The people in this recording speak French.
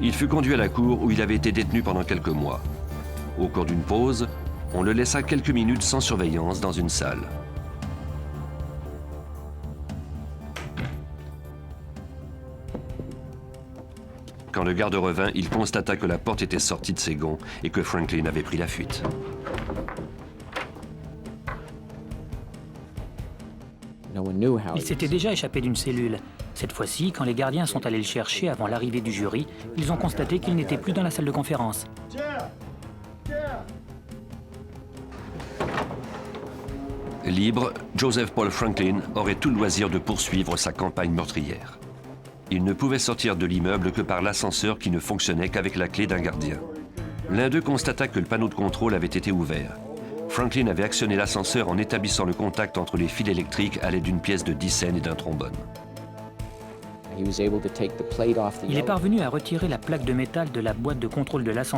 Il fut conduit à la cour où il avait été détenu pendant quelques mois. Au cours d'une pause, on le laissa quelques minutes sans surveillance dans une salle. Quand le garde revint, il constata que la porte était sortie de ses gonds et que Franklin avait pris la fuite. Il s'était déjà échappé d'une cellule. Cette fois-ci, quand les gardiens sont allés le chercher avant l'arrivée du jury, ils ont constaté qu'il n'était plus dans la salle de conférence. Libre, Joseph Paul Franklin aurait tout le loisir de poursuivre sa campagne meurtrière. Il ne pouvait sortir de l'immeuble que par l'ascenseur qui ne fonctionnait qu'avec la clé d'un gardien. L'un d'eux constata que le panneau de contrôle avait été ouvert. Franklin avait actionné l'ascenseur en établissant le contact entre les fils électriques à l'aide d'une pièce de 10 cents et d'un trombone. Il est parvenu à retirer la plaque de métal de la boîte de contrôle de l'ascenseur